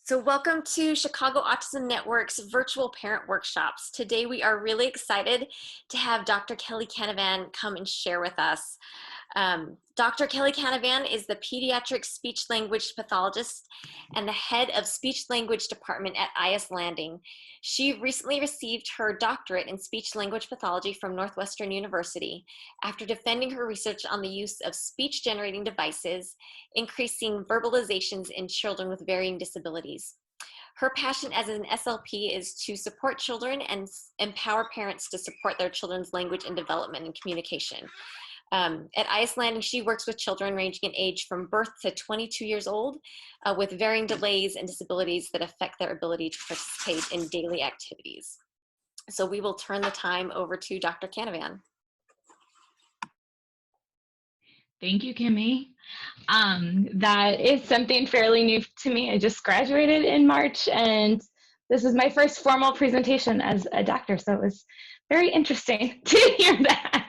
So welcome to Chicago Autism Network's virtual parent workshops. Today we are really excited to have Dr. Kelly Canavan come and share with us. Dr. Kelly Canavan is the pediatric speech language pathologist and the head of speech language department at IS Landing. She recently received her doctorate in speech language pathology from Northwestern University after defending her research on the use of speech generating devices, increasing verbalizations in children with varying disabilities. Her passion as an SLP is to support children and empower parents to support their children's language and development and communication. At IS Landing, she works with children ranging in age from birth to 22 years old with varying delays and disabilities that affect their ability to participate in daily activities. So we will turn the time over to Dr. Canavan. Thank you, Kimmy. That is something fairly new to me. I just graduated in March, and this is my first formal presentation as a doctor, so it was very interesting to hear that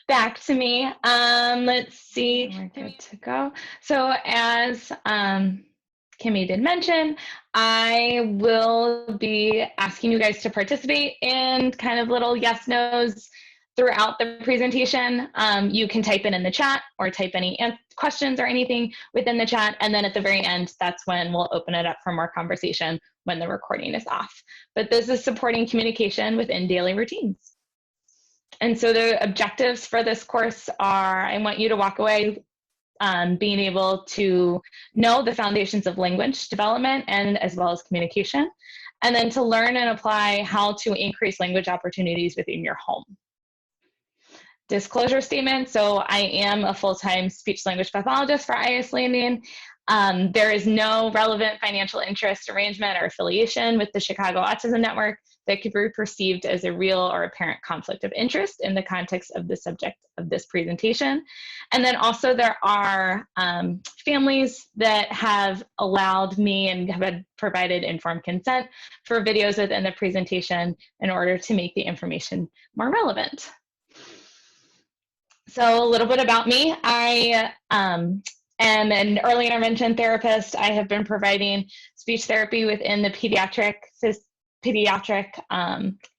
back to me. Let's see, we're good to go. So as Kimmy did mention, I will be asking you guys to participate in kind of little yes, no's throughout the presentation. You can type in the chat or type any questions or anything within the chat. And then at the very end, that's when we'll open it up for more conversation when the recording is off. But this is supporting communication within daily routines. And so the objectives for this course are, I want you to walk away being able to know the foundations of language development and as well as communication, and then to learn and apply how to increase language opportunities within your home. Disclosure statement. So I am a full-time speech language pathologist for IS Landing. There is no relevant financial interest, arrangement, or affiliation with the Chicago Autism Network that could be perceived as a real or apparent conflict of interest in the context of the subject of this presentation. And then also there are families that have allowed me and have provided informed consent for videos within the presentation in order to make the information more relevant. So a little bit about me. I am an early intervention therapist. I have been providing speech therapy within the pediatric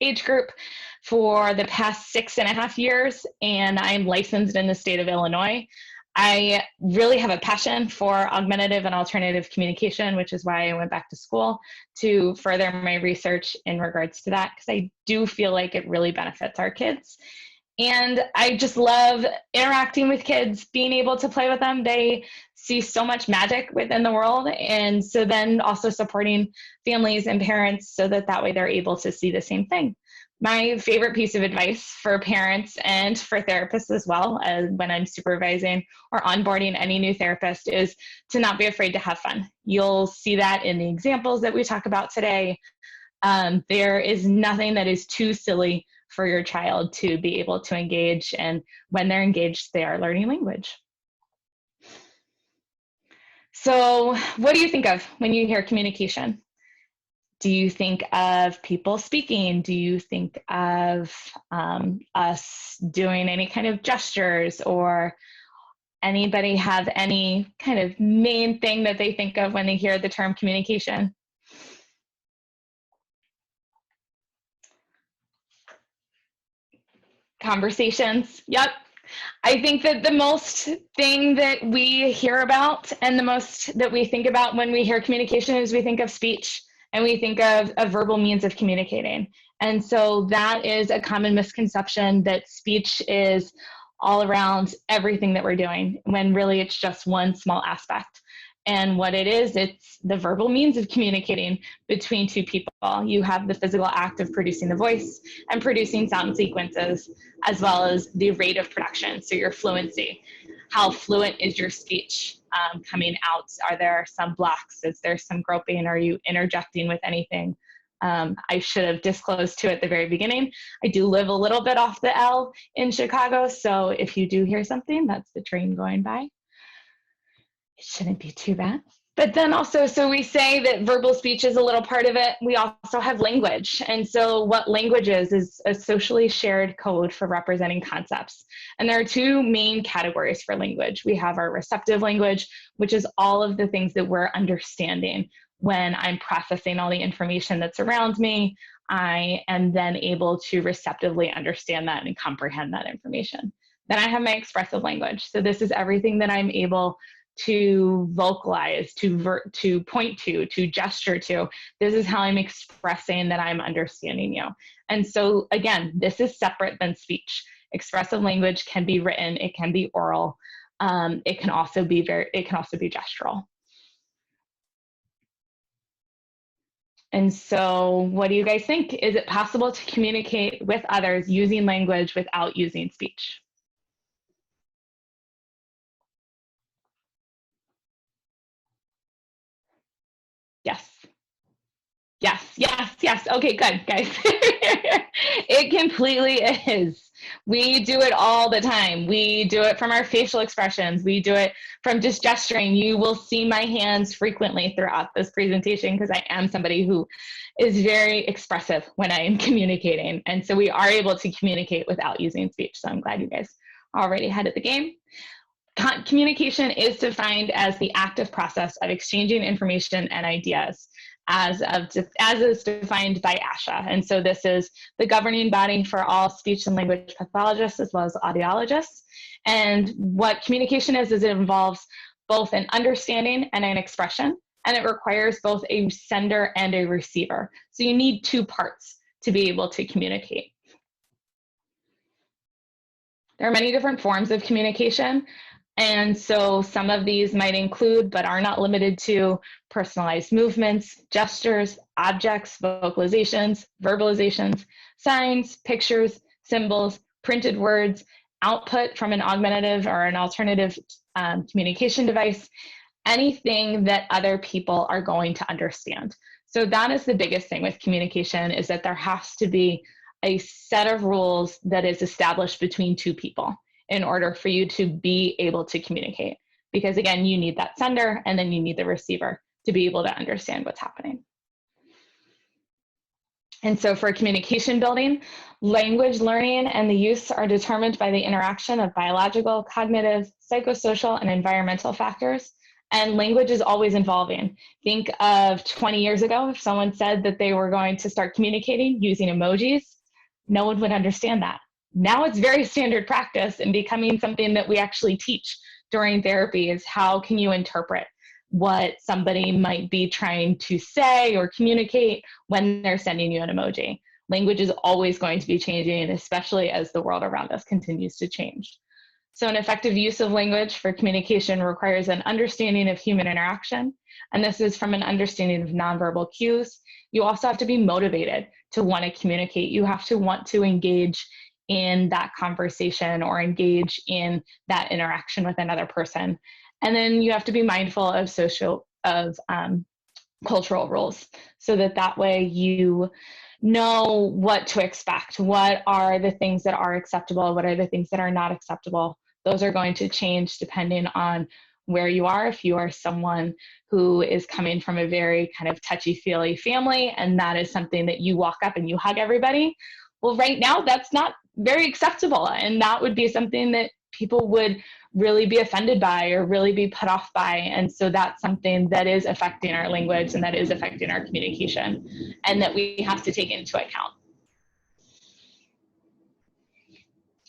age group for the past 6.5 years, and I'm licensed in the state of Illinois. I really have a passion for augmentative and alternative communication, which is why I went back to school to further my research in regards to that, because I do feel like it really benefits our kids. And I just love interacting with kids, being able to play with them. They see so much magic within the world. And so then also supporting families and parents so that way they're able to see the same thing. My favorite piece of advice for parents and for therapists as well, as when I'm supervising or onboarding any new therapist, is to not be afraid to have fun. You'll see that in the examples that we talk about today. There is nothing that is too silly for your child to be able to engage, and when they're engaged, they are learning language. So what do you think of when you hear communication? Do you think of people speaking? Do you think of us doing any kind of gestures, or anybody have any kind of main thing that they think of when they hear the term communication? Conversations. Yep. I think that the most thing that we hear about and the most that we think about when we hear communication is we think of speech, and we think of a verbal means of communicating. And so that is a common misconception, that speech is all around everything that we're doing, when really it's just one small aspect. And what it is, it's the verbal means of communicating between two people. You have the physical act of producing the voice and producing sound sequences, as well as the rate of production, so your fluency. How fluent is your speech coming out? Are there some blocks? Is there some groping? Are you interjecting with anything? I should have disclosed too at the very beginning, I do live a little bit off the L in Chicago, so if you do hear something, that's the train going by. It shouldn't be too bad. But then also, so we say that verbal speech is a little part of it. We also have language. And so what language is a socially shared code for representing concepts. And there are two main categories for language. We have our receptive language, which is all of the things that we're understanding. when I'm processing all the information that's around me, I am then able to receptively understand that and comprehend that information. Then I have my expressive language. So this is everything that I'm able to vocalize, to point to gesture to. This is how I'm expressing that I'm understanding you. And so again, this is separate than speech. Expressive language can be written, it can be oral, it can also be gestural. And so what do you guys think? Is it possible to communicate with others using language without using speech? Yes. Yes, yes, yes. Okay, good, guys. It completely is. We do it all the time. We do it from our facial expressions. We do it from just gesturing. You will see my hands frequently throughout this presentation because I am somebody who is very expressive when I am communicating. And so we are able to communicate without using speech. So I'm glad you guys are already ahead of the game. Communication is defined as the active process of exchanging information and ideas as is defined by ASHA. And so this is the governing body for all speech and language pathologists as well as audiologists. And what communication is it involves both an understanding and an expression, and it requires both a sender and a receiver. So you need two parts to be able to communicate. There are many different forms of communication. And so some of these might include, but are not limited to, personalized movements, gestures, objects, vocalizations, verbalizations, signs, pictures, symbols, printed words, output from an augmentative or an alternative communication device, anything that other people are going to understand. So that is the biggest thing with communication, is that there has to be a set of rules that is established between two people in order for you to be able to communicate. Because again, you need that sender and then you need the receiver to be able to understand what's happening. And so for communication building, language learning and the use are determined by the interaction of biological, cognitive, psychosocial, and environmental factors. And language is always evolving. Think of 20 years ago, if someone said that they were going to start communicating using emojis, no one would understand that. Now it's very standard practice and becoming something that we actually teach during therapy is how can you interpret what somebody might be trying to say or communicate when they're sending you an emoji. Language is always going to be changing, especially as the world around us continues to change. So an effective use of language for communication requires an understanding of human interaction, and this is from an understanding of nonverbal cues. You also have to be motivated to want to communicate. You have to want to engage in that conversation or engage in that interaction with another person. And then you have to be mindful of cultural rules so that way you know what to expect. What are the things that are acceptable? What are the things that are not acceptable? Those are going to change depending on where you are. If you are someone who is coming from a very kind of touchy-feely family and that is something that you walk up and you hug everybody, well, right now that's not very acceptable. And that would be something that people would really be offended by or really be put off by. And so that's something that is affecting our language and that is affecting our communication and that we have to take into account.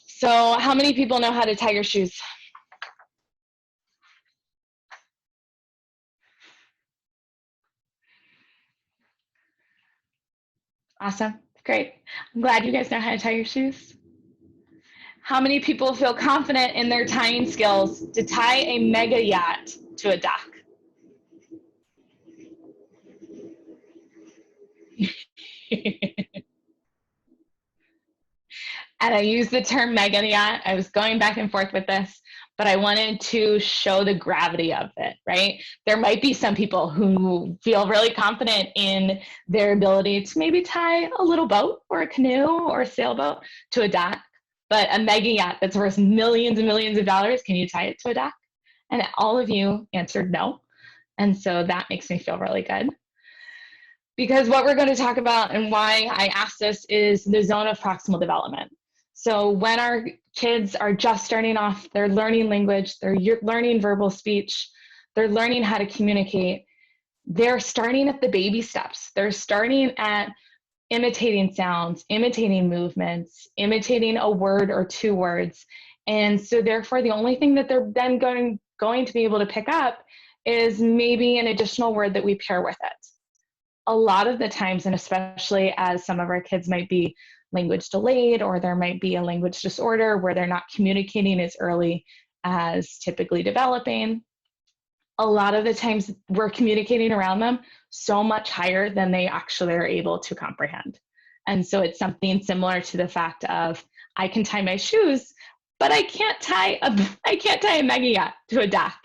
So how many people know how to tie your shoes? Awesome, great. I'm glad you guys know how to tie your shoes. How many people feel confident in their tying skills to tie a mega yacht to a dock? And I use the term mega yacht. I was going back and forth with this, but I wanted to show the gravity of it, right? There might be some people who feel really confident in their ability to maybe tie a little boat or a canoe or a sailboat to a dock, but a mega yacht that's worth millions and millions of dollars, can you tie it to a dock? And all of you answered no. And so that makes me feel really good. Because what we're going to talk about and why I asked this is the zone of proximal development. So when our kids are just starting off, they're learning language, they're learning verbal speech, they're learning how to communicate, they're starting at the baby steps. They're starting at imitating sounds, imitating movements, imitating a word or two words. And so therefore the only thing that they're then going to be able to pick up is maybe an additional word that we pair with it. A lot of the times, and especially as some of our kids might be language delayed, or there might be a language disorder where they're not communicating as early as typically developing, a lot of the times we're communicating around them so much higher than they actually are able to comprehend. And so it's something similar to the fact of, I can tie my shoes, but I can't tie a Maggie to a duck.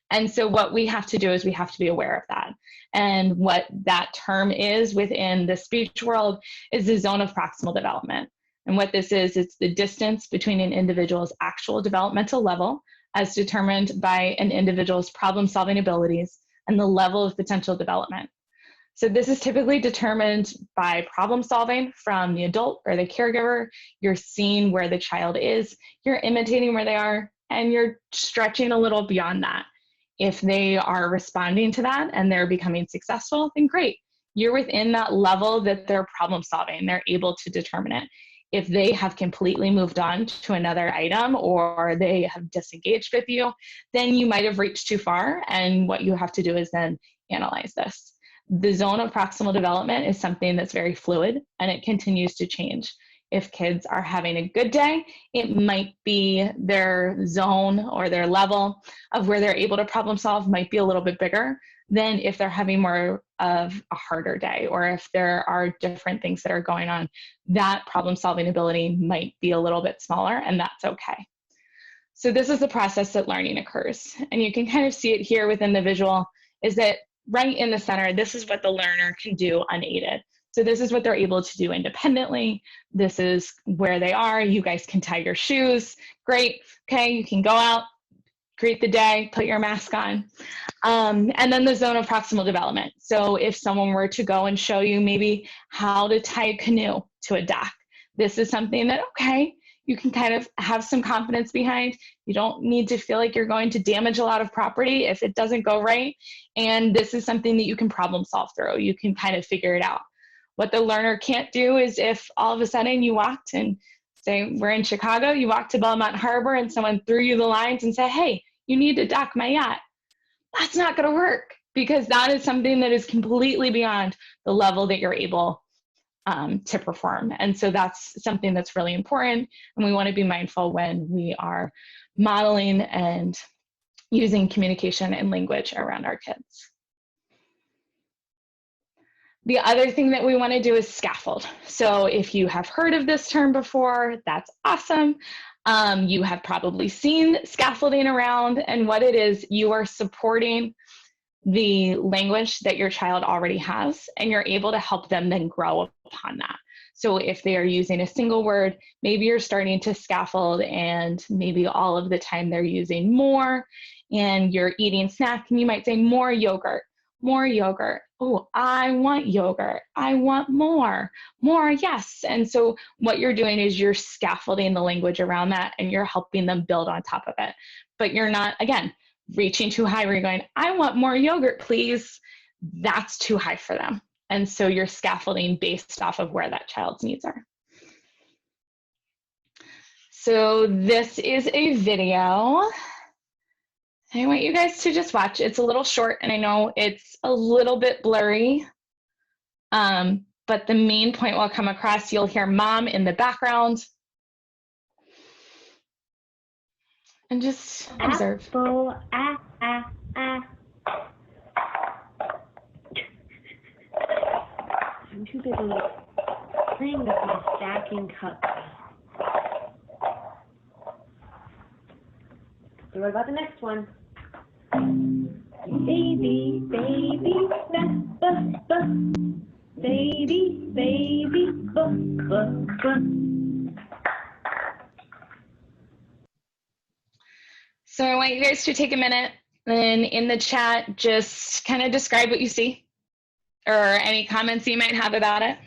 And so what we have to do is we have to be aware of that. And what that term is within the speech world is the zone of proximal development. And what this is, it's the distance between an individual's actual developmental level as determined by an individual's problem-solving abilities and the level of potential development. So this is typically determined by problem solving from the adult or the caregiver. You're seeing where the child is, you're imitating where they are, and you're stretching a little beyond that. If they are responding to that and they're becoming successful, then great. You're within that level that they're problem solving. They're able to determine it. If they have completely moved on to another item or they have disengaged with you, then you might have reached too far. And what you have to do is then analyze this. The zone of proximal development is something that's very fluid and it continues to change. If kids are having a good day, it might be their zone or their level of where they're able to problem solve might be a little bit bigger than if they're having more of a harder day, or if there are different things that are going on, that problem solving ability might be a little bit smaller, and that's okay. So this is the process that learning occurs. And you can kind of see it here within the visual, is that right in the center, this is what the learner can do unaided. So this is what they're able to do independently. This is where they are. You guys can tie your shoes. Great. Okay, you can go out, greet the day, put your mask on. And then the zone of proximal development. So if someone were to go and show you maybe how to tie a canoe to a dock, this is something that, okay, you can kind of have some confidence behind. You don't need to feel like you're going to damage a lot of property if it doesn't go right. And this is something that you can problem solve through. You can kind of figure it out. What the learner can't do is if all of a sudden you walked and say, we're in Chicago, you walked to Belmont Harbor and someone threw you the lines and said, hey, you need to dock my yacht. That's not going to work, because that is something that is completely beyond the level that you're able to perform. And so that's something that's really important. And we want to be mindful when we are modeling and using communication and language around our kids. The other thing that we want to do is scaffold. So if you have heard of this term before, that's awesome. You have probably seen scaffolding around, and what it is, you are supporting the language that your child already has, and you're able to help them then grow upon that. So if they are using a single word, maybe you're starting to scaffold and maybe all of the time they're using more, and you're eating snack and you might say more yogurt, more yogurt. Oh, I want yogurt. I want more, yes. And so what you're doing is you're scaffolding the language around that and you're helping them build on top of it. But you're not, again, reaching too high where you're going, I want more yogurt, please. That's too high for them. And so you're scaffolding based off of where that child's needs are. So this is a video. I want you guys to just watch. It's a little short, and I know it's a little bit blurry, but the main point will come across. You'll hear mom in the background. And just observe. Apple, I'm too busy playing with my stacking cups. So what about the next one? Baby, baby, ba, ba, ba. Baby, baby, ba, ba, ba. So I want you guys to take a minute and in the chat, just kind of describe what you see or any comments you might have about it.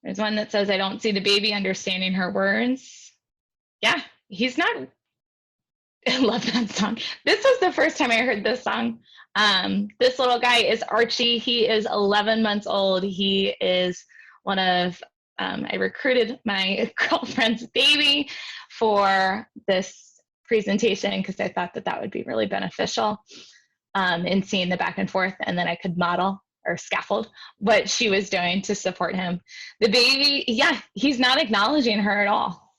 There's one that says, I don't see the baby understanding her words. Yeah, he's not. I love that song. This was the first time I heard this song. This little guy is Archie. He is 11 months old. He is one of, I recruited my girlfriend's baby for this presentation because I thought that that would be really beneficial in seeing the back and forth, and then I could model or scaffold what she was doing to support him. The baby, yeah, he's not acknowledging her at all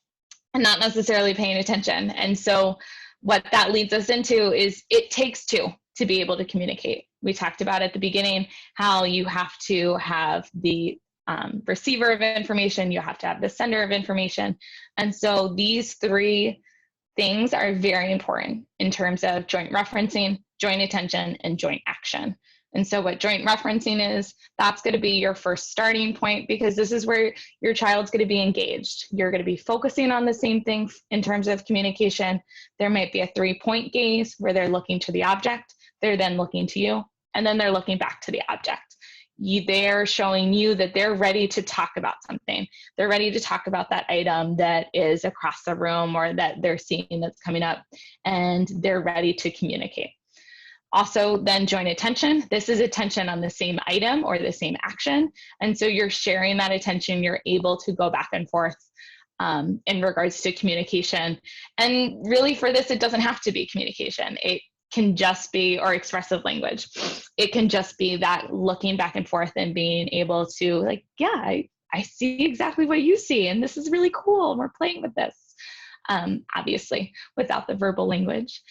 and not necessarily paying attention. And so what that leads us into is it takes two to be able to communicate. We talked about at the beginning how you have to have the receiver of information, you have to have the sender of information. And so these three things are very important in terms of joint referencing, joint attention, and joint action. And so what joint referencing is, that's going to be your first starting point, because this is where your child's going to be engaged. You're going to be focusing on the same thing in terms of communication. There might be a 3-point gaze where they're looking to the object, they're then looking to you, and then they're looking back to the object. They're showing you that they're ready to talk about something. They're ready to talk about that item that is across the room or that they're seeing that's coming up, and they're ready to communicate. Also, then joint attention. This is attention on the same item or the same action. And so you're sharing that attention. You're able to go back and forth in regards to communication. And really for this, it doesn't have to be communication. It can just be, or expressive language. It can just be that looking back and forth and being able to like, yeah, I see exactly what you see. And this is really cool. We're playing with this, obviously, without the verbal language.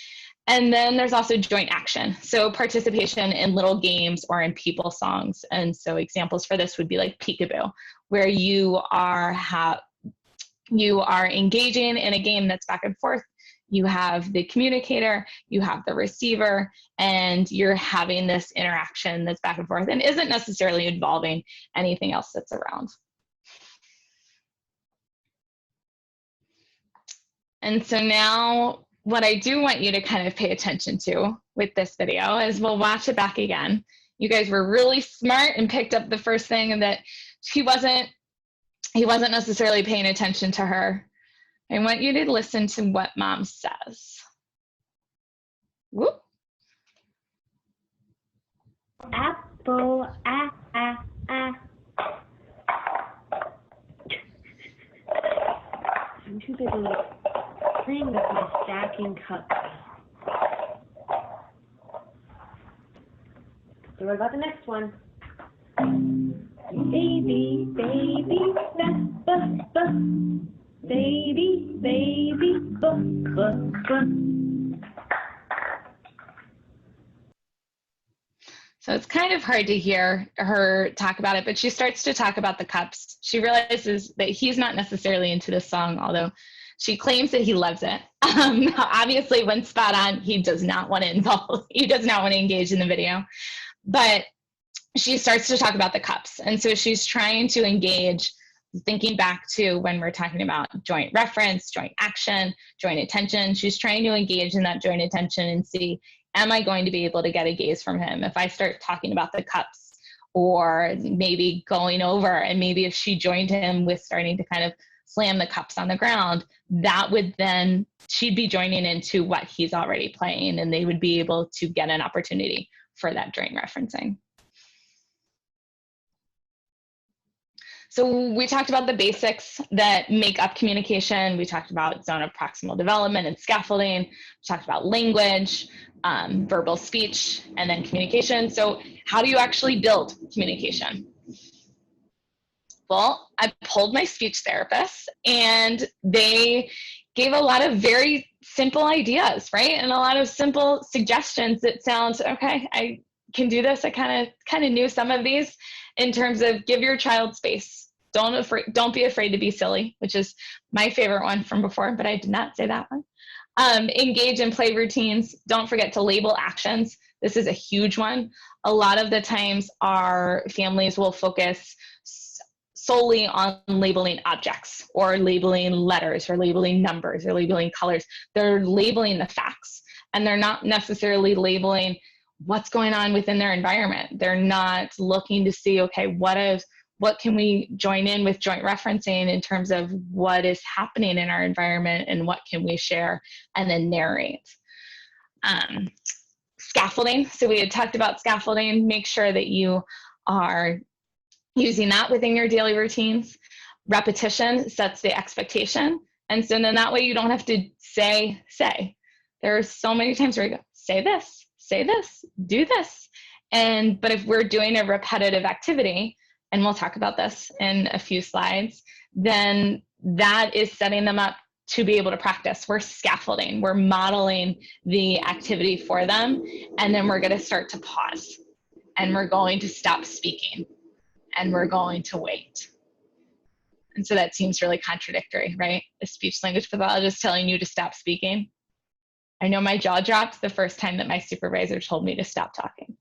And then there's also joint action. So participation in little games or in people songs. And so examples for this would be like peekaboo, where you are engaging in a game that's back and forth. You have the communicator, you have the receiver, and you're having this interaction that's back and forth and isn't necessarily involving anything else that's around. And so now, what I do want you to kind of pay attention to with this video is we'll watch it back again. You guys were really smart and picked up the first thing that he wasn't necessarily paying attention to her. I want you to listen to what mom says. Whoop. Apple, ah, ah, ah. I'm too busy playing with my stacking cups. So what about the next one? Baby, baby, ba, ba, ba. Baby, baby, ba, ba, ba. So it's kind of hard to hear her talk about it, but she starts to talk about the cups. She realizes that he's not necessarily into this song, although she claims that he loves it. Obviously, when spot on, he does not want to he does not want to engage in the video. But she starts to talk about the cups. And so she's trying to engage, thinking back to when we're talking about joint reference, joint action, joint attention. She's trying to engage in that joint attention and see, am I going to be able to get a gaze from him? If I start talking about the cups, or maybe going over, and maybe if she joined him with starting to kind of slam the cups on the ground, that would then, she'd be joining into what he's already playing, and they would be able to get an opportunity for that joint referencing. So we talked about the basics that make up communication. We talked about zone of proximal development and scaffolding. We talked about language, verbal speech, and then communication. So how do you actually build communication? Well, I pulled my speech therapist, and they gave a lot of very simple ideas, right? And a lot of simple suggestions that sounds, okay, I can do this. I kind of knew some of these in terms of give your child space. Don't be afraid to be silly, which is my favorite one from before, but I did not say that one. Engage in play routines. Don't forget to label actions. This is a huge one. A lot of the times our families will focus solely on labeling objects or labeling letters or labeling numbers or labeling colors. They're labeling the facts, and they're not necessarily labeling what's going on within their environment. They're not looking to see, okay, what What can we join in with joint referencing in terms of what is happening in our environment and what can we share, and then narrate. Scaffolding. So we had talked about scaffolding. Make sure that you are using that within your daily routines. Repetition sets the expectation. And so then that way you don't have to say. There are so many times where you go, say this, do this. But if we're doing a repetitive activity, and we'll talk about this in a few slides, then that is setting them up to be able to practice. We're scaffolding, we're modeling the activity for them, and then we're going to start to pause, and we're going to stop speaking, and we're going to wait. And so that seems really contradictory, right? A speech language pathologist telling you to stop speaking. I know my jaw dropped the first time that my supervisor told me to stop talking.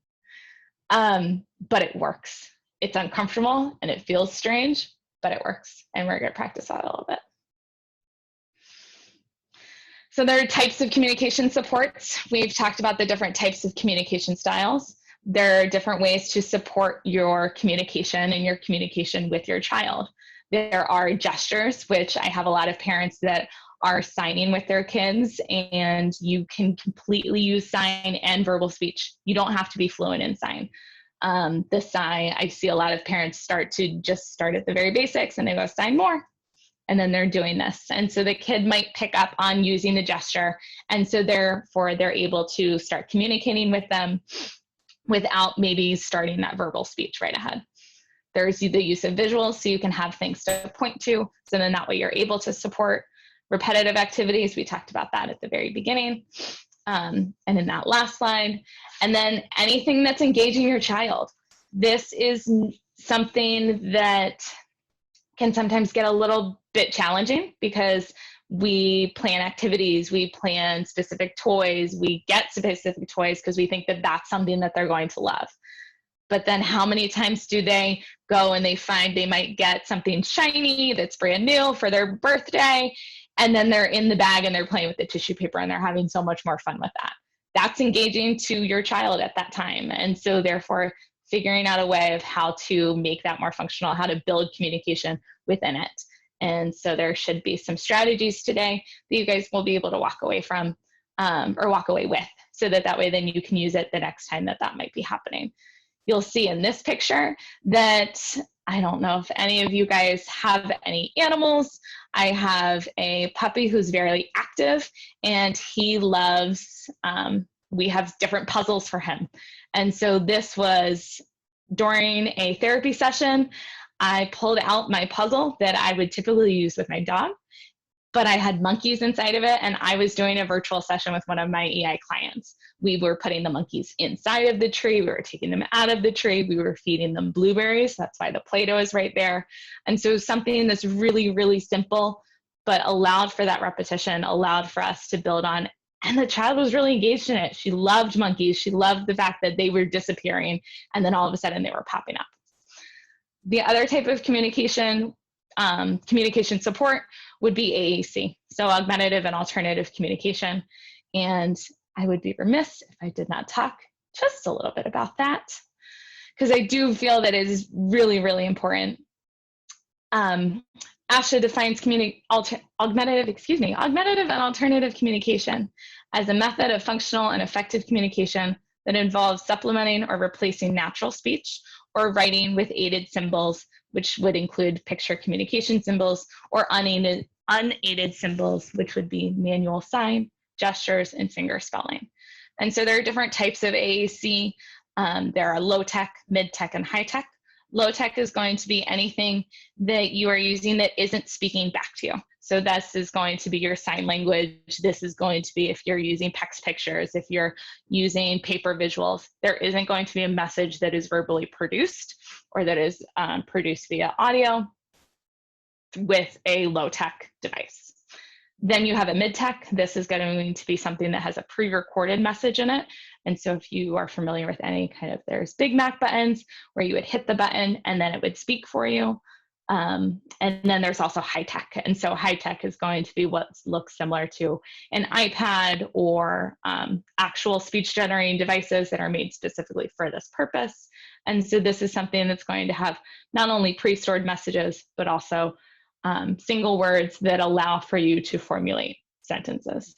But it works. It's uncomfortable and it feels strange, but it works. And we're going to practice that a little bit. So there are types of communication supports. We've talked about the different types of communication styles. There are different ways to support your communication and your communication with your child. There are gestures, which I have a lot of parents that are signing with their kids, and you can completely use sign and verbal speech. You don't have to be fluent in sign. The sign, I see a lot of parents start at the very basics, and they go sign more, and then they're doing this. And so the kid might pick up on using the gesture, and so therefore they're able to start communicating with them without maybe starting that verbal speech right ahead. There's the use of visuals, so you can have things to point to, so then that way you're able to support repetitive activities. We talked about that at the very beginning, and in that last slide. And then anything that's engaging your child. This is something that can sometimes get a little bit challenging because we plan activities, we plan specific toys, we get specific toys because we think that that's something that they're going to love. But then how many times do they go and they find they might get something shiny that's brand new for their birthday, and then they're in the bag and they're playing with the tissue paper and they're having so much more fun with that. That's engaging to your child at that time. And so therefore figuring out a way of how to make that more functional, how to build communication within it. And so there should be some strategies today that you guys will be able to walk away from or walk away with, so that way then you can use it the next time that might be happening. You'll see in this picture that I don't know if any of you guys have any animals. I have a puppy who's very active, and he loves, we have different puzzles for him. And so this was during a therapy session. I pulled out my puzzle that I would typically use with my dog, but I had monkeys inside of it, and I was doing a virtual session with one of my EI clients. We were putting the monkeys inside of the tree, we were taking them out of the tree, we were feeding them blueberries, that's why the Play-Doh is right there. And so something that's really, really simple, but allowed for that repetition, allowed for us to build on, and the child was really engaged in it. She loved monkeys, she loved the fact that they were disappearing, and then all of a sudden they were popping up. The other type of communication support would be AAC, so augmentative and alternative communication. And I would be remiss if I did not talk just a little bit about that, because I do feel that it is really, really important. ASHA defines augmentative and alternative communication as a method of functional and effective communication that involves supplementing or replacing natural speech or writing with aided symbols, which would include picture communication symbols, or unaided symbols, which would be manual sign, gestures, and finger spelling. And so there are different types of AAC. There are low tech, mid tech, and high tech. Low tech is going to be anything that you are using that isn't speaking back to you. So this is going to be your sign language. This is going to be if you're using PEX pictures, if you're using paper visuals. There isn't going to be a message that is verbally produced or that is produced via audio with a low tech device. Then you have a mid-tech. This is going to be something that has a pre-recorded message in it. And so if you are familiar with any kind of, there's Big Mac buttons where you would hit the button and then it would speak for you. And then there's also high tech. And so high tech is going to be what looks similar to an iPad or actual speech generating devices that are made specifically for this purpose. And so this is something that's going to have not only pre-stored messages, but also single words that allow for you to formulate sentences.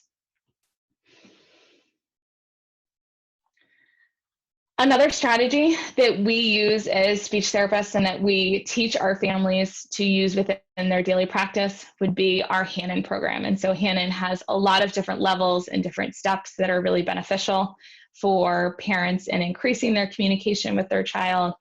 Another strategy that we use as speech therapists and that we teach our families to use within their daily practice would be our Hanen program. And so Hanen has a lot of different levels and different steps that are really beneficial for parents in increasing their communication with their child.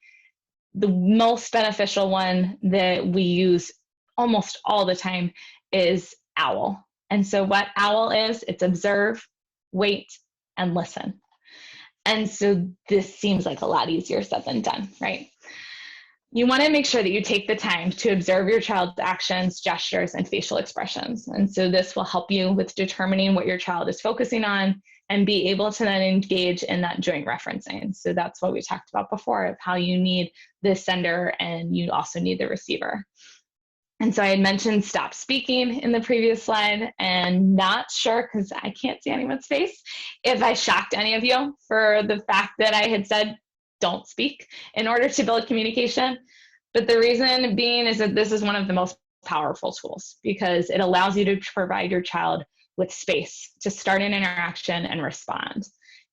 The most beneficial one that we use almost all the time is OWL. And so what OWL is, it's observe, wait, and listen. And so this seems like a lot easier said than done, right? You want to make sure that you take the time to observe your child's actions, gestures, and facial expressions. And so this will help you with determining what your child is focusing on and be able to then engage in that joint referencing. So that's what we talked about before, of how you need the sender and you also need the receiver. And so I had mentioned stop speaking in the previous slide, and not sure, because I can't see anyone's face, if I shocked any of you for the fact that I had said don't speak in order to build communication. But the reason being is that this is one of the most powerful tools, because it allows you to provide your child with space to start an interaction and respond.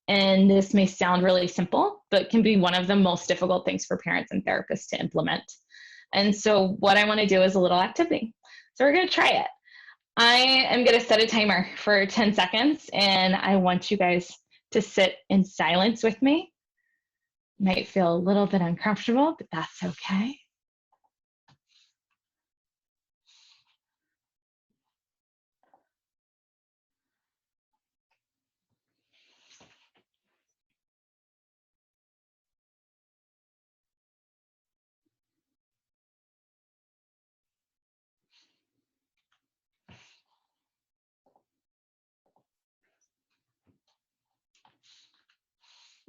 And this may sound really simple, but can be one of the most difficult things for parents and therapists to implement. And so what I want to do is a little activity. So we're going to try it. I am going to set a timer for 10 seconds, and I want you guys to sit in silence with me. Might feel a little bit uncomfortable, but that's okay.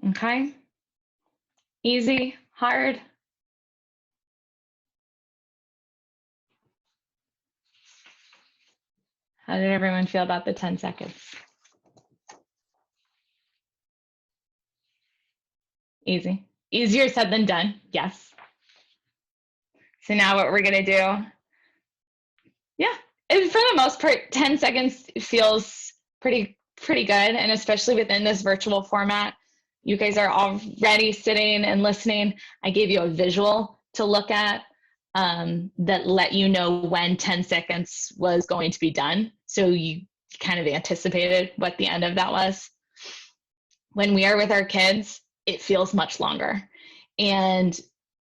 Okay. Easy, hard. How did everyone feel about the 10 seconds? Easy. Easier said than done, yes. So now what we're gonna do, yeah, and for the most part, 10 seconds feels pretty good, and especially within this virtual format. You guys are already sitting and listening. I gave you a visual to look at that let you know when 10 seconds was going to be done. So you kind of anticipated what the end of that was. When we are with our kids, it feels much longer. And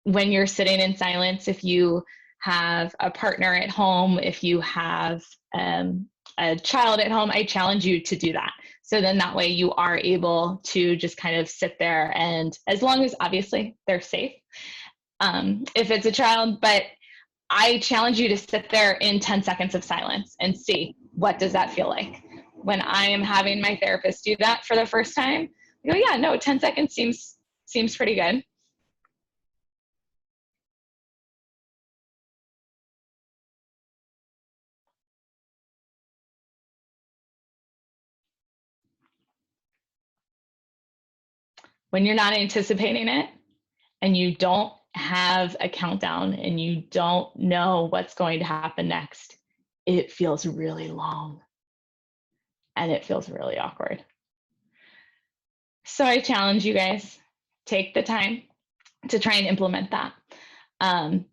when you're sitting in silence, if you have a partner at home, if you have a child at home, I challenge you to do that. So then that way you are able to just kind of sit there, and as long as obviously they're safe, if it's a child, but I challenge you to sit there in 10 seconds of silence and see, what does that feel like? When I am having my therapist do that for the first time, I go, yeah, no, 10 seconds seems pretty good. When you're not anticipating it and you don't have a countdown and you don't know what's going to happen next, it feels really long and it feels really awkward. So I challenge you guys, take the time to try and implement that.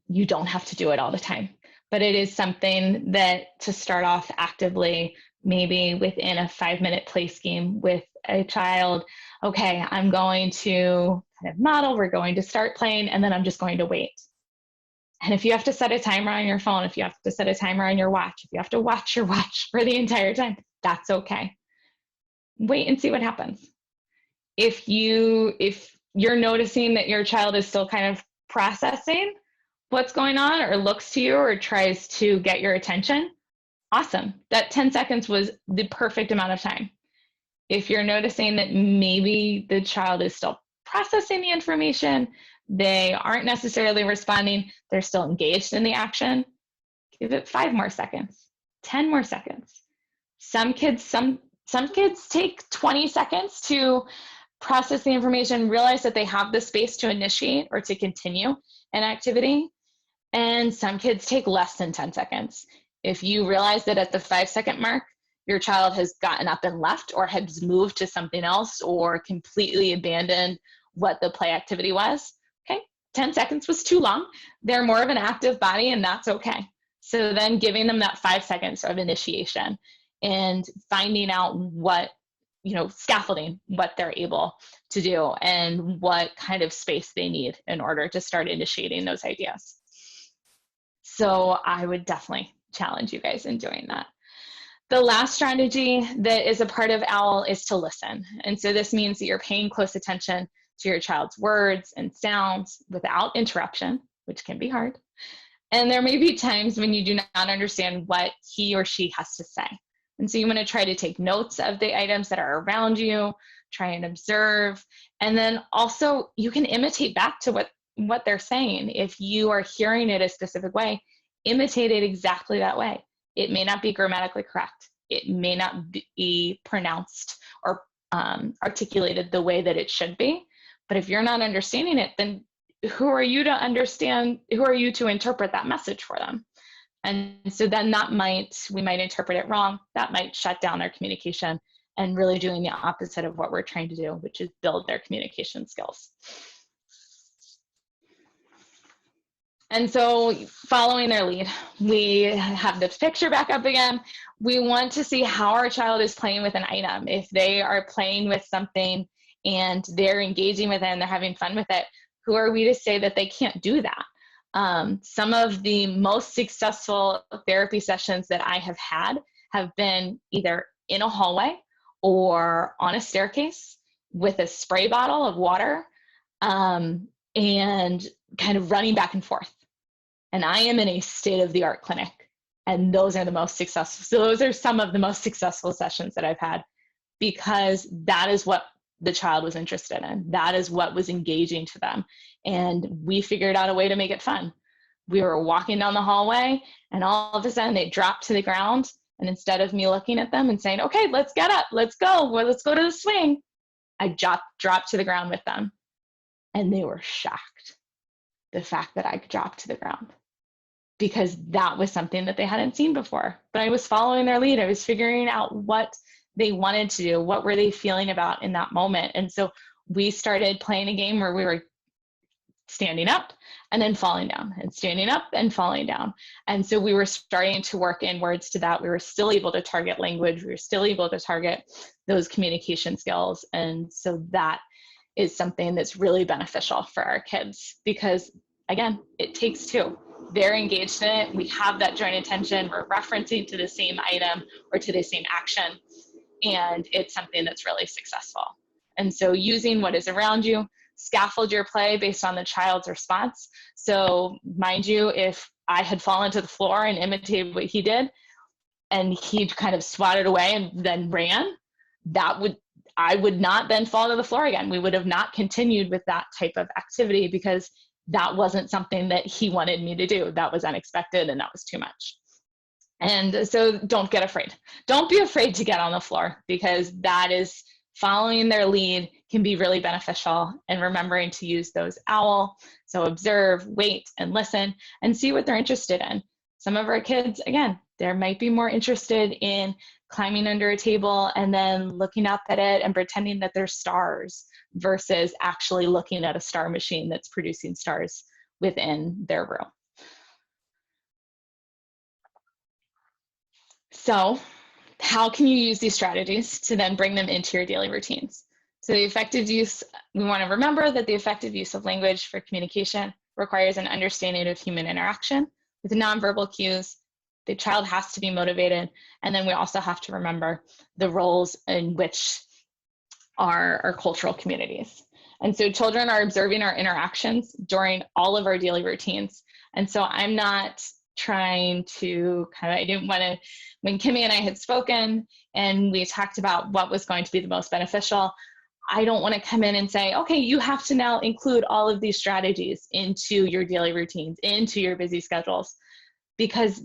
You don't have to do it all the time, but it is something that to start off actively, maybe within a 5-minute play scheme with a child. Okay, I'm going to kind of model, we're going to start playing, and then I'm just going to wait. And if you have to set a timer on your phone, if you have to set a timer on your watch, if you have to watch your watch for the entire time, that's okay. Wait and see what happens. If you're noticing that your child is still kind of processing what's going on, or looks to you or tries to get your attention, awesome. That 10 seconds was the perfect amount of time. If you're noticing that maybe the child is still processing the information, they aren't necessarily responding, they're still engaged in the action, give it 5 more seconds, 10 more seconds. Some kids take 20 seconds to process the information, realize that they have the space to initiate or to continue an activity. And some kids take less than 10 seconds. If you realize that at the 5-second mark, your child has gotten up and left or has moved to something else or completely abandoned what the play activity was, okay, 10 seconds was too long. They're more of an active body, and that's okay. So then giving them that 5 seconds of initiation and finding out what, scaffolding what they're able to do and what kind of space they need in order to start initiating those ideas. So I would definitely challenge you guys in doing that. The last strategy that is a part of OWL is to listen. And so this means that you're paying close attention to your child's words and sounds without interruption, which can be hard. And there may be times when you do not understand what he or she has to say. And so you want to try to take notes of the items that are around you, try and observe, and then also you can imitate back to what they're saying. If you are hearing it a specific way, imitate it exactly that way. It may not be grammatically correct. It may not be pronounced or articulated the way that it should be. But if you're not understanding it, then who are you to understand? Who are you to interpret that message for them? And so then we might interpret it wrong. That might shut down their communication and really doing the opposite of what we're trying to do, which is build their communication skills. And so following their lead, we have this picture back up again. We want to see how our child is playing with an item. If they are playing with something and they're engaging with it and they're having fun with it, who are we to say that they can't do that? Some of the most successful therapy sessions that I have had have been either in a hallway or on a staircase with a spray bottle of water and kind of running back and forth. And I am in a state-of-the-art clinic, and those are the most successful. So those are some of the most successful sessions that I've had, because that is what the child was interested in. That is what was engaging to them. And we figured out a way to make it fun. We were walking down the hallway, and all of a sudden they dropped to the ground. And instead of me looking at them and saying, okay, let's get up, let's go, well, let's go to the swing, I dropped to the ground with them. And they were shocked, the fact that I dropped to the ground, because that was something that they hadn't seen before. But I was following their lead. I was figuring out what they wanted to do, what were they feeling about in that moment. And so we started playing a game where we were standing up and then falling down, and standing up and falling down. And so we were starting to work in words to that. We were still able to target language. We were still able to target those communication skills. And so that is something that's really beneficial for our kids, because again, it takes two. They're engaged in it. We have that joint attention. We're referencing to the same item or to the same action. And it's something that's really successful. And so using what is around you, scaffold your play based on the child's response. So mind you, if I had fallen to the floor and imitated what he did, and he kind of swatted away and then ran, I would not then fall to the floor again. We would have not continued with that type of activity, because that wasn't something that he wanted me to do. That was unexpected, and that was too much. And so don't get afraid. Don't be afraid to get on the floor, because that is following their lead can be really beneficial, and remembering to use those OWL. So observe, wait, and listen, and see what they're interested in. Some of our kids, again, they might be more interested in climbing under a table and then looking up at it and pretending that they're stars, versus actually looking at a star machine that's producing stars within their room. So how can you use these strategies to then bring them into your daily routines? So the effective use, we want to remember that the effective use of language for communication requires an understanding of human interaction with nonverbal cues. The child has to be motivated. And then we also have to remember the roles in which our cultural communities. And so children are observing our interactions during all of our daily routines. And so I'm not trying to I didn't want to, when Kimmy and I had spoken and we talked about what was going to be the most beneficial, I don't want to come in and say, okay, you have to now include all of these strategies into your daily routines, into your busy schedules, because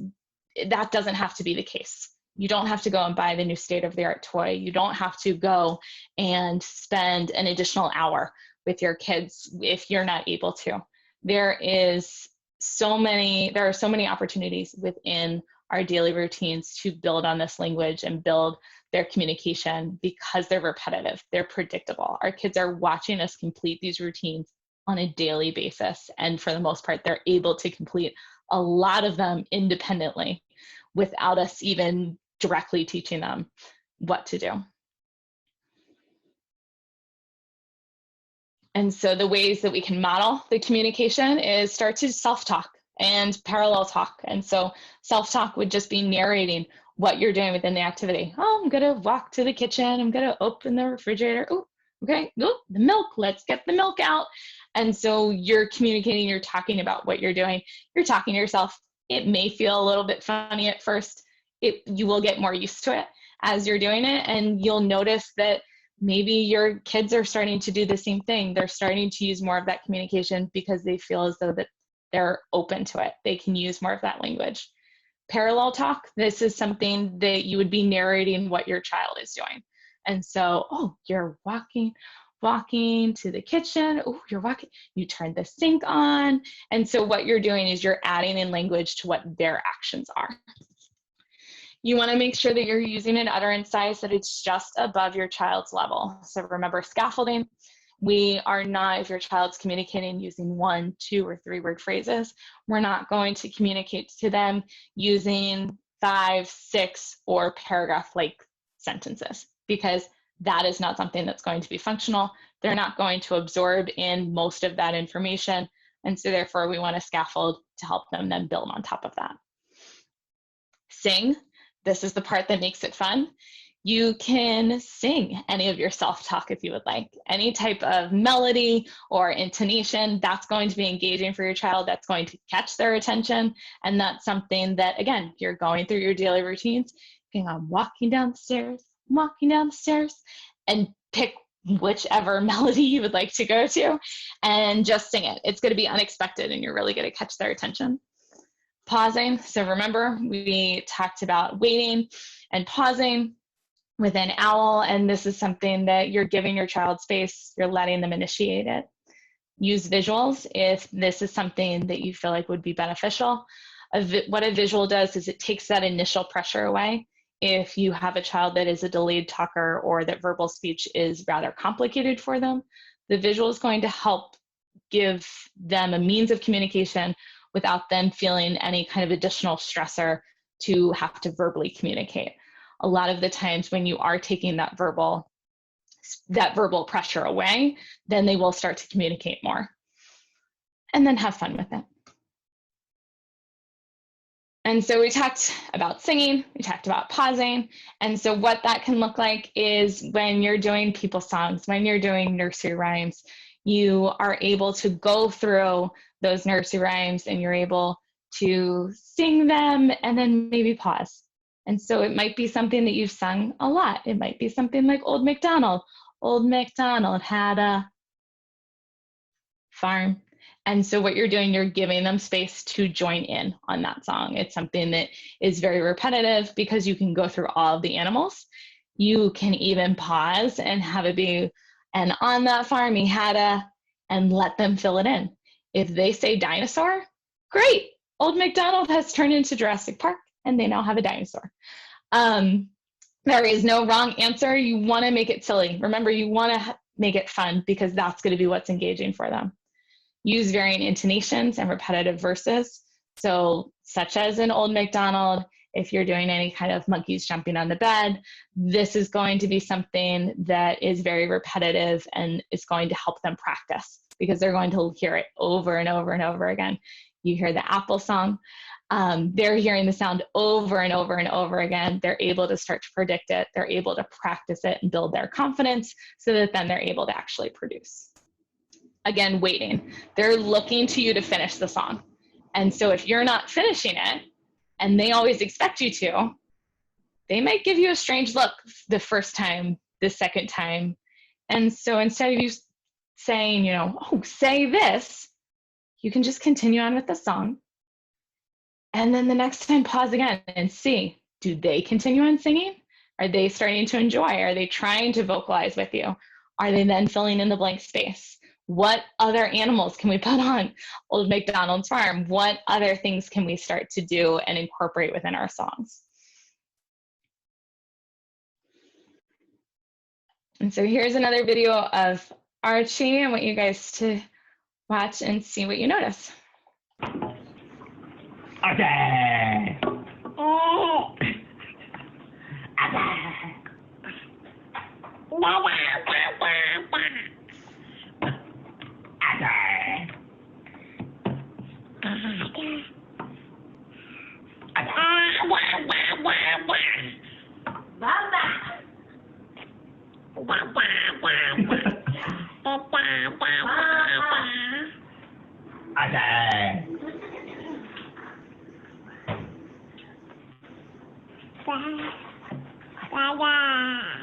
that doesn't have to be the case. You don't have to go and buy the new state-of-the-art toy. You don't have to go and spend an additional hour with your kids if you're not able to. There are so many opportunities within our daily routines to build on this language and build their communication, because they're repetitive, they're predictable. Our kids are watching us complete these routines on a daily basis. And for the most part, they're able to complete a lot of them independently without us even directly teaching them what to do. And so the ways that we can model the communication is start to self-talk and parallel talk. And so self-talk would just be narrating what you're doing within the activity. Oh, I'm going to walk to the kitchen. I'm going to open the refrigerator. Oh, okay. Oh, the milk. Let's get the milk out. And so you're communicating, you're talking about what you're doing. You're talking to yourself. It may feel a little bit funny at first. You will get more used to it as you're doing it. And you'll notice that maybe your kids are starting to do the same thing. They're starting to use more of that communication because they feel as though that they're open to it. They can use more of that language. Parallel talk, this is something that you would be narrating what your child is doing. And so, oh, you're walking to the kitchen. Oh, you're walking, you turn the sink on. And so what you're doing is you're adding in language to what their actions are. You want to make sure that you're using an utterance size that it's just above your child's level. So remember scaffolding. We are not, if your child's communicating using 1, 2, or 3 word phrases, we're not going to communicate to them using 5, 6, or paragraph-like sentences, because that is not something that's going to be functional. They're not going to absorb in most of that information. And so therefore we want to scaffold to help them then build on top of that. Sing. This is the part that makes it fun. You can sing any of your self-talk if you would like. Any type of melody or intonation, that's going to be engaging for your child. That's going to catch their attention. And that's something that, again, you're going through your daily routines. I'm walking down the stairs, and pick whichever melody you would like to go to and just sing it. It's going to be unexpected and you're really going to catch their attention. Pausing. So remember, we talked about waiting and pausing within OWL, and this is something that you're giving your child space, you're letting them initiate it. Use visuals if this is something that you feel like would be beneficial. What a visual does is it takes that initial pressure away. If you have a child that is a delayed talker or that verbal speech is rather complicated for them, the visual is going to help give them a means of communication without them feeling any kind of additional stressor to have to verbally communicate. A lot of the times when you are taking that verbal pressure away, then they will start to communicate more. And then have fun with it. And so we talked about singing, we talked about pausing. And so what that can look like is when you're doing people songs, when you're doing nursery rhymes, you are able to go through those nursery rhymes and you're able to sing them and then maybe pause. And so it might be something that you've sung a lot. It might be something like Old MacDonald. Old MacDonald had a farm. And so what you're doing, you're giving them space to join in on that song. It's something that is very repetitive because you can go through all of the animals. You can even pause and have it be, and on that farm he had a, and let them fill it in. If they say dinosaur, great. Old MacDonald has turned into Jurassic Park and they now have a dinosaur. There is no wrong answer. You want to make it silly. Remember, you want to make it fun because that's going to be what's engaging for them. Use varying intonations and repetitive verses. So such as in Old MacDonald, if you're doing any kind of monkeys jumping on the bed, this is going to be something that is very repetitive and is going to help them practice because they're going to hear it over and over and over again. You hear the apple song. They're hearing the sound over and over and over again. They're able to start to predict it. They're able to practice it and build their confidence so that then they're able to actually produce. Again, waiting. They're looking to you to finish the song. And so if you're not finishing it, and they always expect you to, they might give you a strange look the first time, the second time, And so instead of you saying, oh, say this, you can just continue on with the song. And then the next time, pause again and see, do they continue on singing? Are they starting to enjoy? Are they trying to vocalize with you? Are they then filling in the blank space? What other animals can we put on Old MacDonald's Farm? What other things can we start to do and incorporate within our songs? And so here's another video of Archie. I want you guys to watch and see what you notice. Okay. Oh.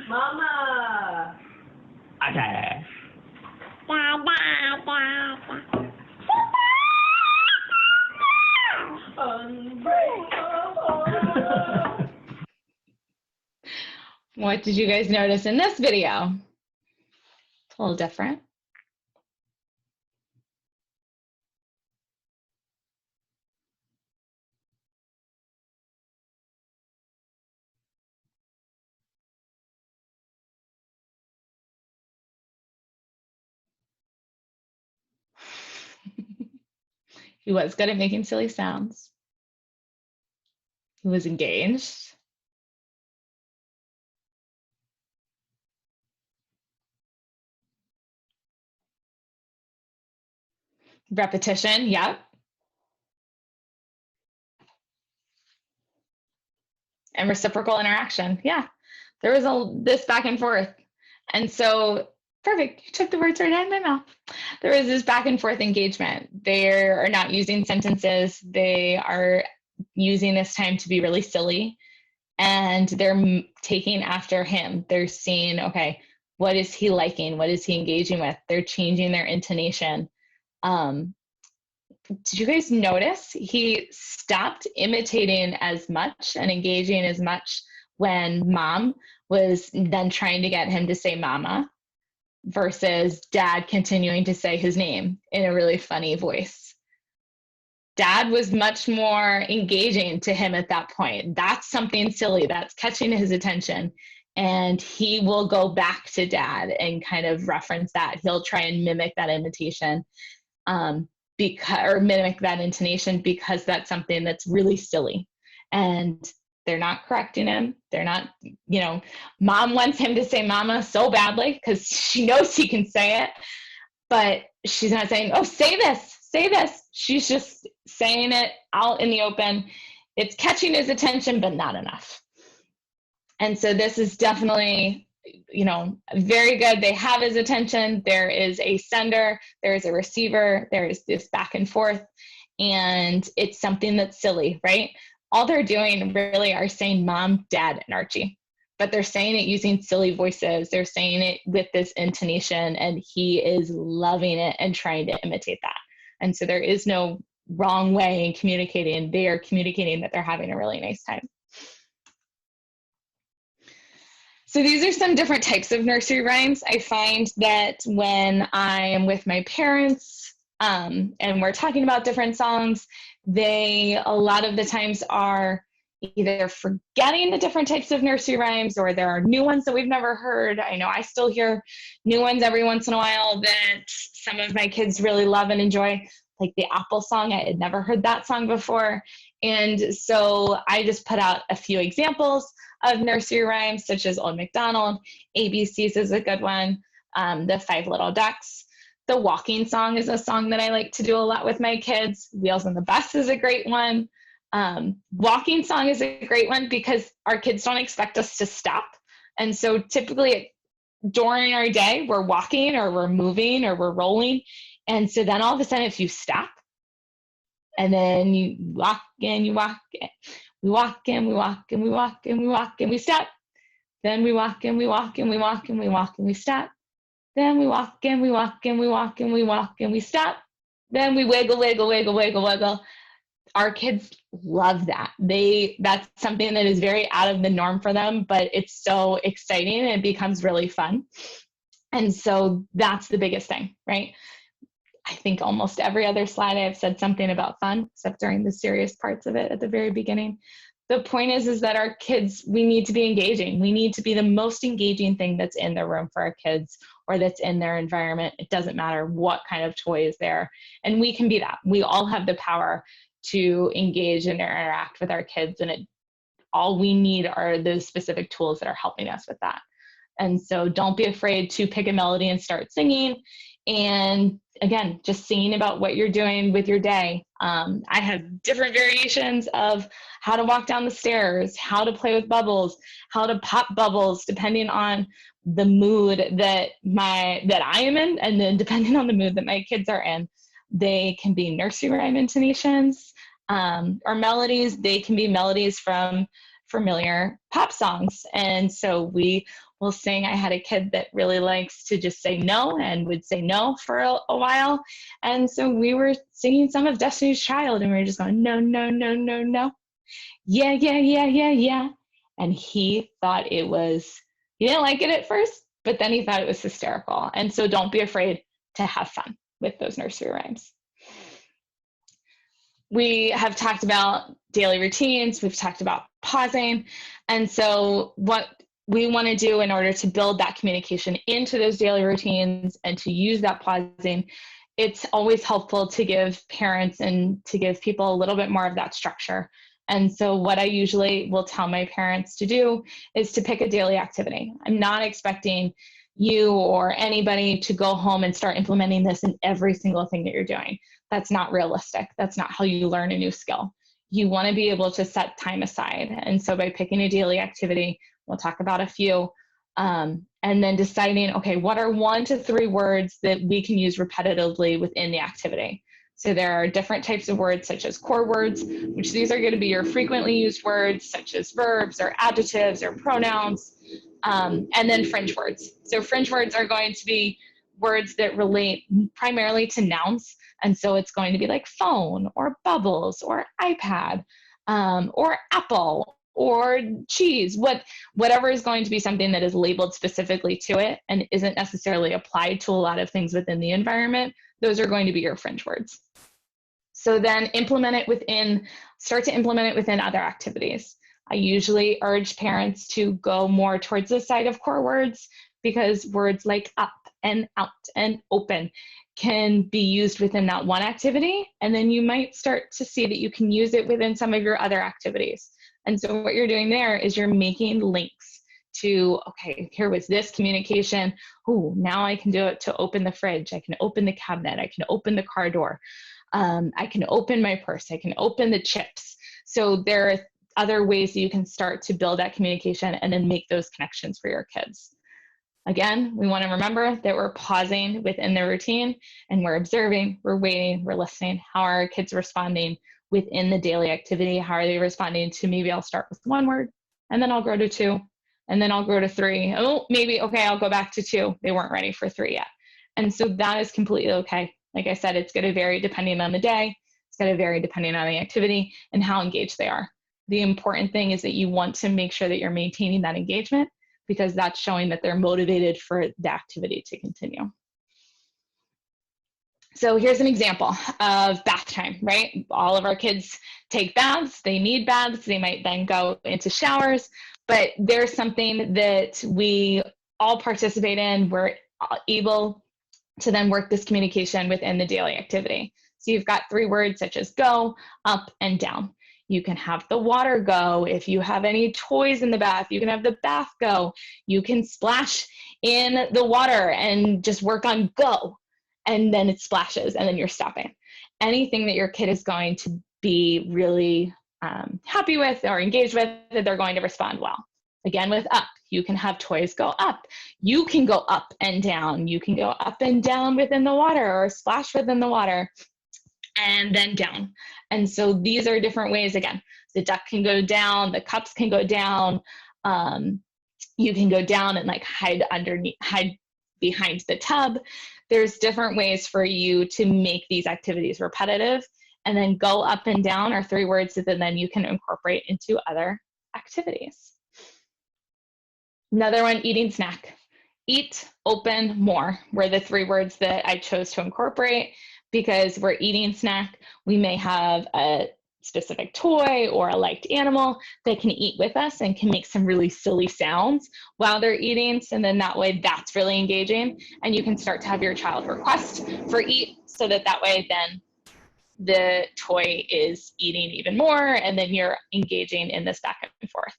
Mama. Okay. What did you guys notice in this video? It's a little different. He was good at making silly sounds. He was engaged. Repetition, yep. And reciprocal interaction, yeah. There was this back and forth. And so, perfect, you took the words right out of my mouth. There was this back and forth engagement. They are not using sentences. They are using this time to be really silly. And they're taking after him. They're seeing, okay, what is he liking? What is he engaging with? They're changing their intonation. Did you guys notice he stopped imitating as much and engaging as much when mom was then trying to get him to say mama versus dad continuing to say his name in a really funny voice? Dad was much more engaging to him at that point. That's something silly that's catching his attention. And he will go back to dad and kind of reference that. He'll try and mimic that imitation. Or mimic that intonation because that's something that's really silly. And they're not correcting him. They're not, mom wants him to say mama so badly because she knows he can say it, but she's not saying, oh, say this, say this. She's just saying it out in the open. It's catching his attention, but not enough. And so this is definitely, very good. They have his attention. There is a sender, there is a receiver, there is this back and forth, and it's something that's silly, right? All they're doing really are saying mom, dad, and Archie, but they're saying it using silly voices. They're saying it with this intonation, and he is loving it and trying to imitate that. And so there is no wrong way in communicating. They are communicating that they're having a really nice time. So these are some different types of nursery rhymes. I find that when I am with my parents and we're talking about different songs, they a lot of the times are either forgetting the different types of nursery rhymes, or there are new ones that we've never heard. I know I still hear new ones every once in a while that some of my kids really love and enjoy, like the Apple song. I had never heard that song before. And so I just put out a few examples of nursery rhymes, such as Old MacDonald, ABCs is a good one, the Five Little Ducks. The Walking Song is a song that I like to do a lot with my kids. Wheels on the Bus is a great one. Walking Song is a great one because our kids don't expect us to stop. And so typically during our day, we're walking or we're moving or we're rolling. And so then all of a sudden, if you stop, and then you walk and you walk, we walk and we walk and we walk and we walk and we stop. Then we walk and we walk and we walk and we walk and we stop. Then we walk and we walk and we walk and we walk and we stop. Then we wiggle, wiggle, wiggle, wiggle, wiggle. Our kids love that. That's something that is very out of the norm for them, but it's so exciting and it becomes really fun. And so that's the biggest thing, right? I think almost every other slide I have said something about fun, except during the serious parts of it at the very beginning. The point is that our kids, we need to be engaging. We need to be the most engaging thing that's in the room for our kids or that's in their environment. It doesn't matter what kind of toy is there. And we can be that. We all have the power to engage and interact with our kids. And all we need are those specific tools that are helping us with that. And so don't be afraid to pick a melody and start singing. And again, just singing about what you're doing with your day. I have different variations of how to walk down the stairs, how to play with bubbles, how to pop bubbles, depending on the mood that I am in, and then depending on the mood that my kids are in. They can be nursery rhyme intonations or melodies. They can be melodies from familiar pop songs. And so we will sing. I had a kid that really likes to just say no and would say no for a while. And so we were singing some of Destiny's Child and we were just going, no, no, no, no, no. Yeah, yeah, yeah, yeah, yeah. And he thought he didn't like it at first, but then he thought it was hysterical. And so don't be afraid to have fun with those nursery rhymes. We have talked about daily routines. We've talked about pausing. And so what we want to do in order to build that communication into those daily routines and to use that pausing, it's always helpful to give parents and to give people a little bit more of that structure. And so what I usually will tell my parents to do is to pick a daily activity. I'm not expecting you or anybody to go home and start implementing this in every single thing that you're doing. That's not realistic. That's not how you learn a new skill. You want to be able to set time aside. And so by picking a daily activity, we'll talk about a few, and then deciding, okay, what are 1 to 3 words that we can use repetitively within the activity? So there are different types of words such as core words, which these are going to be your frequently used words such as verbs or adjectives or pronouns, and then fringe words. So fringe words are going to be words that relate primarily to nouns. And so it's going to be like phone or bubbles or iPad or apple or cheese, whatever is going to be something that is labeled specifically to it and isn't necessarily applied to a lot of things within the environment. Those are going to be your fringe words. So then start to implement it within other activities. I usually urge parents to go more towards the side of core words because words like up and out and open can be used within that one activity. And then you might start to see that you can use it within some of your other activities. And so what you're doing there is you're making links to, okay, here was this communication. Oh, now I can do it to open the fridge. I can open the cabinet. I can open the car door. I can open my purse. I can open the chips. So there are other ways that you can start to build that communication and then make those connections for your kids. Again, we want to remember that we're pausing within the routine and we're observing, we're waiting, we're listening. How are our kids responding within the daily activity? How are they responding to maybe I'll start with 1 word and then I'll grow to 2 and then I'll grow to 3. Oh, maybe, okay, I'll go back to 2. They weren't ready for 3 yet. And so that is completely okay. Like I said, it's going to vary depending on the day. It's going to vary depending on the activity and how engaged they are. The important thing is that you want to make sure that you're maintaining that engagement because that's showing that they're motivated for the activity to continue. So here's an example of bath time, right? All of our kids take baths, they need baths, they might then go into showers, but there's something that we all participate in. We're able to then work this communication within the daily activity. So you've got 3 words such as go, up, and down. You can have the water go. If you have any toys in the bath, you can have the bath go. You can splash in the water and just work on go. And then it splashes and then you're stopping. Anything that your kid is going to be really happy with or engaged with, they're going to respond well. Again, with up, you can have toys go up. You can go up and down. You can go up and down within the water or splash within the water and then down. And so these are different ways. Again, the duck can go down, the cups can go down. You can go down and like hide behind the tub. There's different ways for you to make these activities repetitive, and then go up and down are 3 words that then you can incorporate into other activities. Another one, eating snack. Eat, open, more were the 3 words that I chose to incorporate, because we're eating snack. We may have a specific toy or a liked animal that can eat with us and can make some really silly sounds while they're eating. So then that way that's really engaging, and you can start to have your child request for eat, so that way then the toy is eating even more, and then you're engaging in this back and forth.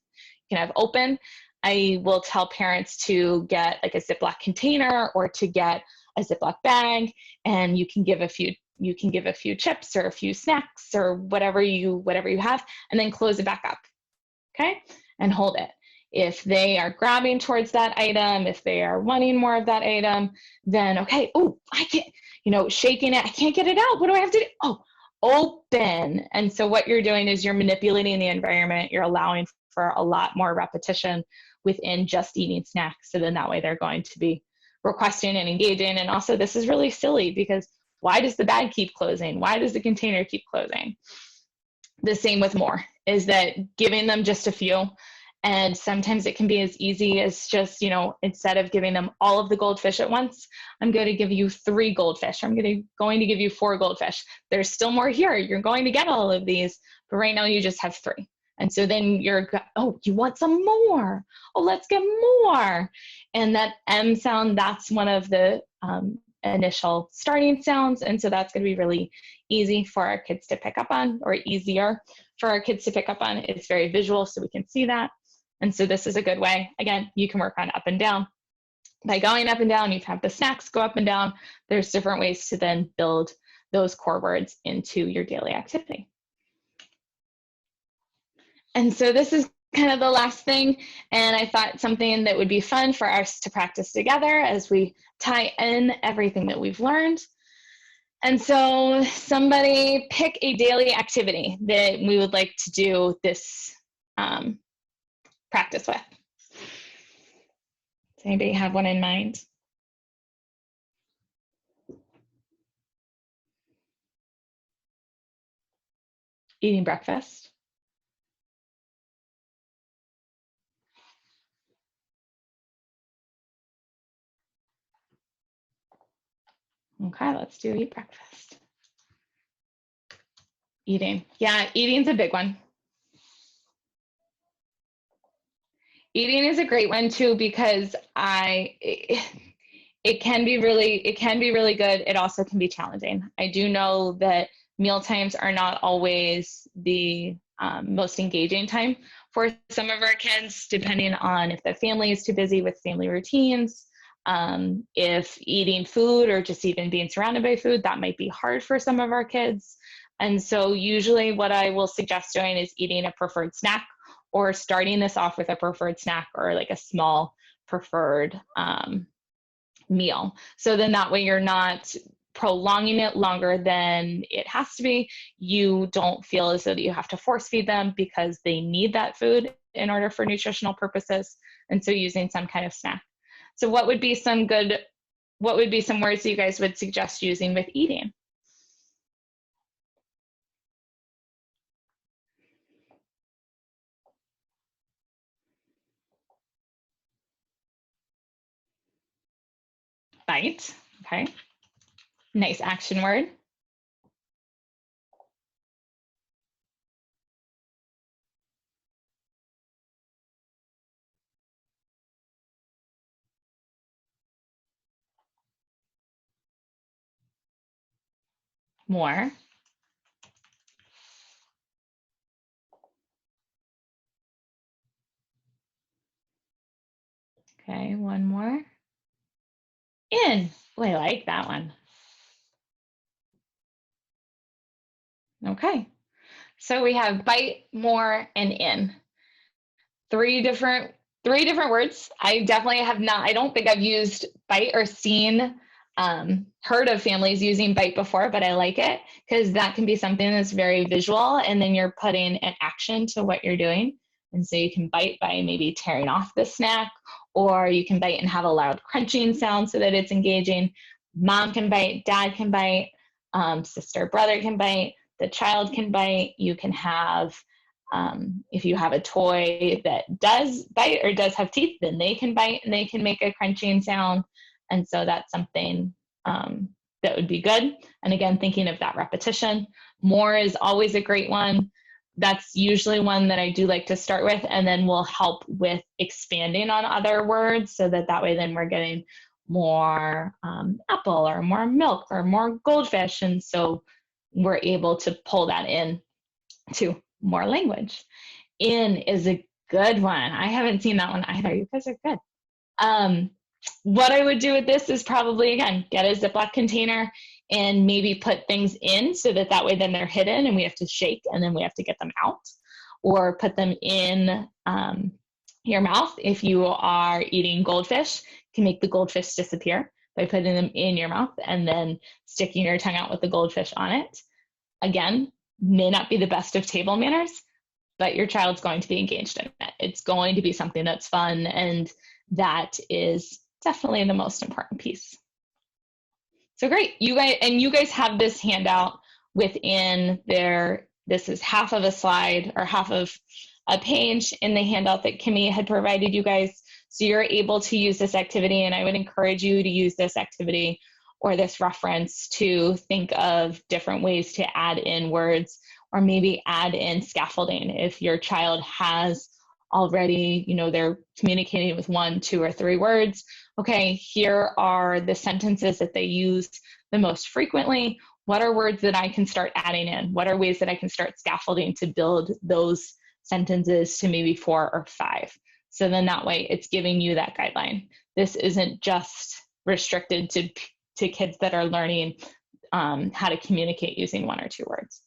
You can have open. I will tell parents to get like a Ziploc container or to get a Ziploc bag, and you can give a few chips or a few snacks or whatever you have, and then close it back up, okay? And hold it. If they are grabbing towards that item, if they are wanting more of that item, then okay, oh, I can't, shaking it, I can't get it out. What do I have to do? Oh, open. And so what you're doing is you're manipulating the environment. You're allowing for a lot more repetition within just eating snacks. So then that way they're going to be requesting and engaging. And also this is really silly, because why does the bag keep closing? Why does the container keep closing? The same with more, is that giving them just a few. And sometimes it can be as easy as just, instead of giving them all of the goldfish at once, I'm going to give you 3 goldfish. I'm going to give you 4 goldfish. There's still more here. You're going to get all of these, but right now you just have 3. And so then oh, you want some more? Oh, let's get more. And that M sound, that's one of the initial starting sounds. And so that's going to be really easy for our kids to pick up on, or easier for our kids to pick up on. It's very visual, so we can see that. And so this is a good way. Again, you can work on up and down. By going up and down, you can have the snacks go up and down. There's different ways to then build those core words into your daily activity. And so this is kind of the last thing, and I thought something that would be fun for us to practice together as we tie in everything that we've learned. And so somebody pick a daily activity that we would like to do this practice with. Does anybody have one in mind? Eating breakfast. Okay, let's do eat breakfast. Eating. Yeah, eating's a big one. Eating is a great one too, because it can be really good. It also can be challenging. I do know that meal times are not always the most engaging time for some of our kids, depending on if the family is too busy with family routines. If eating food or just even being surrounded by food, that might be hard for some of our kids. And so usually what I will suggest doing is eating a preferred snack, or starting this off with a preferred snack or like a small preferred meal. So then that way you're not prolonging it longer than it has to be. You don't feel as though that you have to force feed them, because they need that food in order for nutritional purposes. And so using some kind of snack. So what would be some words that you guys would suggest using with eating? Bite, okay. Nice action word. More. Okay, one more. In. Oh, I like that one. Okay, so we have bite, more, and in. Three different words. I definitely have not, I don't think I've used bite or seen, heard of families using bite before, but I like it because that can be something that's very visual, and then you're putting an action to what you're doing. And so you can bite by maybe tearing off the snack, or you can bite and have a loud crunching sound so that it's engaging. Mom can bite, dad can bite, sister, brother can bite, the child can bite. You can have, if you have a toy that does bite or does have teeth, then they can bite and they can make a crunching sound. And so that's something that would be good. And again, thinking of that repetition. More is always a great one. That's usually one that I do like to start with, and then we'll help with expanding on other words so that way then we're getting more apple or more milk or more goldfish. And so we're able to pull that in to more language. In is a good one. I haven't seen that one either. You guys are good. What I would do with this is probably, again, get a Ziploc container and maybe put things in so that way then they're hidden and we have to shake and then we have to get them out, or put them in your mouth. If you are eating goldfish, you can make the goldfish disappear by putting them in your mouth and then sticking your tongue out with the goldfish on it. Again, may not be the best of table manners, but your child's going to be engaged in it. It's going to be something that's fun, and that is definitely the most important piece. So great, you guys have this handout within there. This is half of a slide or half of a page in the handout that Kimmy had provided you guys. So you're able to use this activity, and I would encourage you to use this activity or this reference to think of different ways to add in words, or maybe add in scaffolding. If your child has already, they're communicating with 1, 2, or 3 words. Okay, here are the sentences that they use the most frequently. What are words that I can start adding in? What are ways that I can start scaffolding to build those sentences to maybe 4 or 5? So then that way it's giving you that guideline. This isn't just restricted to kids that are learning how to communicate using 1 or 2 words.